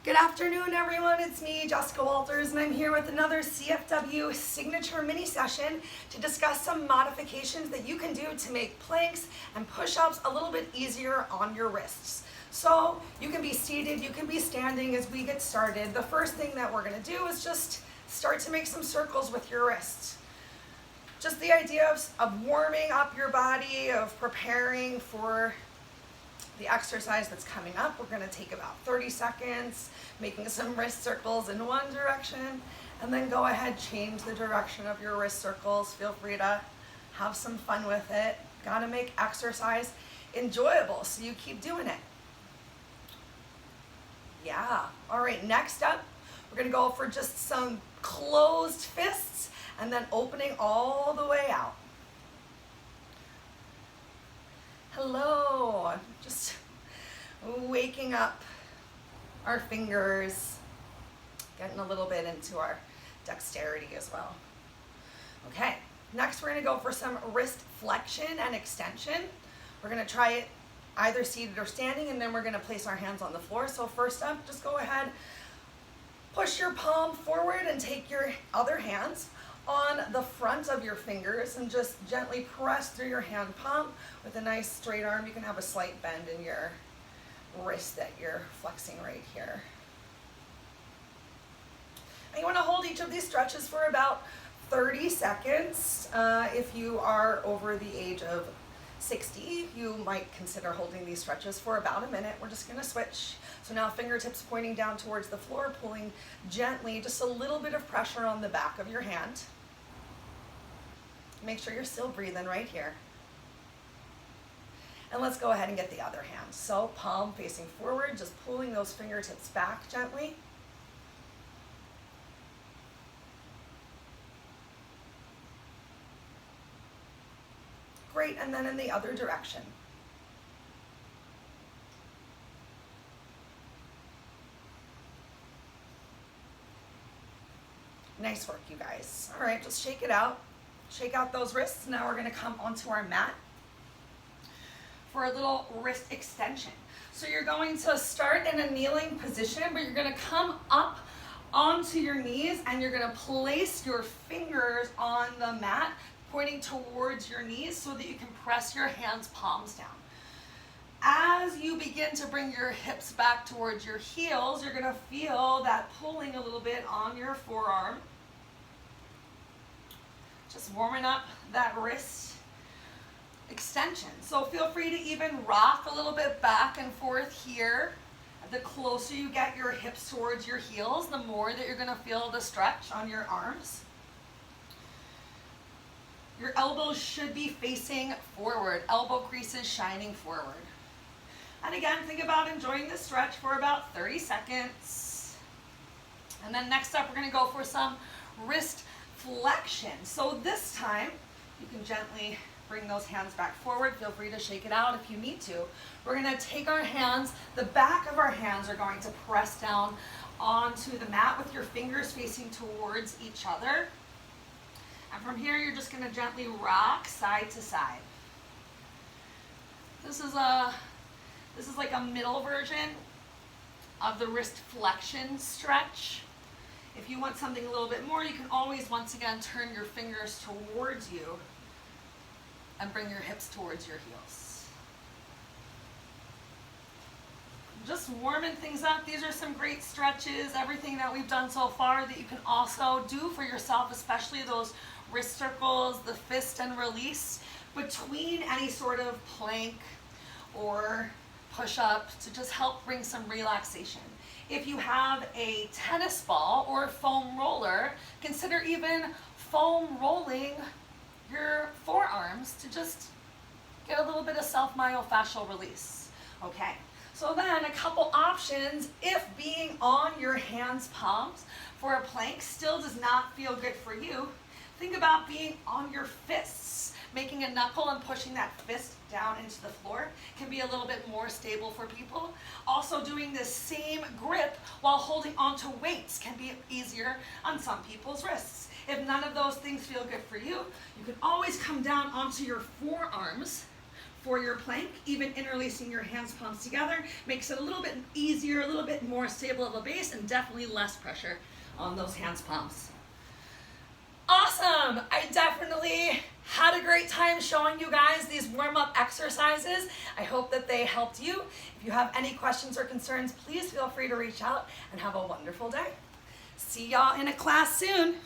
Good afternoon, everyone. It's me, Jessica Walters, and I'm here with another CFW signature mini session to discuss some modifications that you can do to make planks and push-ups a little bit easier on your wrists. So you can be seated, you can be standing as we get started. The first thing that we're going to do is just start to make some circles with your wrists. Just the idea of warming up your body, of preparing for the exercise that's coming up. We're going to take about 30 seconds making some wrist circles in one direction, and then go ahead, change the direction of your wrist circles. Feel free to have some fun with it. Got to make exercise enjoyable so you keep doing it. Yeah. All right, next up, we're going to go for just some closed fists and then opening all the way out. Hello, just waking up our fingers, getting a little bit into our dexterity as well. Okay, next we're gonna go for some wrist flexion and extension. We're gonna try it either seated or standing, and then we're gonna place our hands on the floor. So first up, just go ahead, push your palm forward and take your other hands on the front of your fingers and just gently press through your hand palm with a nice straight arm. You can have a slight bend in your wrist that you're flexing right here. And you want to hold each of these stretches for about 30 seconds. If you are over the age of 60, you might consider holding these stretches for about a minute. We're just going to switch. So now fingertips pointing down towards the floor, pulling gently, just a little bit of pressure on the back of your hand. Make sure you're still breathing right here. And let's go ahead and get the other hand. So palm facing forward, just pulling those fingertips back gently. Great, and then in the other direction. Nice work, you guys. All right, just shake it out. Shake out those wrists. Now we're gonna come onto our mat for a little wrist extension. So you're going to start in a kneeling position, but you're gonna come up onto your knees and you're gonna place your fingers on the mat, pointing towards your knees so that you can press your hands palms down. As you begin to bring your hips back towards your heels, you're gonna feel that pulling a little bit on your forearm. Just warming up that wrist extension. So feel free to even rock a little bit back and forth here. The closer you get your hips towards your heels, the more that you're gonna feel the stretch on your arms. Your elbows should be facing forward, elbow creases shining forward. And again, think about enjoying this stretch for about 30 seconds. And then next up, we're gonna go for some wrist flexion. So this time, you can gently bring those hands back forward. Feel free to shake it out if you need to. We're gonna take our hands, the back of our hands are going to press down onto the mat with your fingers facing towards each other. And from here, you're just gonna gently rock side to side. This is like a middle version of the wrist flexion stretch. If you want something a little bit more, you can always, once again, turn your fingers towards you and bring your hips towards your heels. Just warming things up. These are some great stretches, everything that we've done so far that you can also do for yourself, especially those wrist circles, the fist and release between any sort of plank or push-up to just help bring some relaxation. If you have a tennis ball or a foam roller, consider even foam rolling your forearms to just get a little bit of self-myofascial release. Okay, so then a couple options if being on your hands palms for a plank still does not feel good for you. Think about being on your fists. Making a knuckle and pushing that fist down into the floor can be a little bit more stable for people. Also, doing this same grip while holding onto weights can be easier on some people's wrists. If none of those things feel good for you, you can always come down onto your forearms for your plank. Even interlacing your hands palms together makes it a little bit easier, a little bit more stable of a base, and definitely less pressure on those hands palms. Awesome! I definitely had a great time showing you guys these warm-up exercises. I hope that they helped you. If you have any questions or concerns, please feel free to reach out, and have a wonderful day. See y'all in a class soon.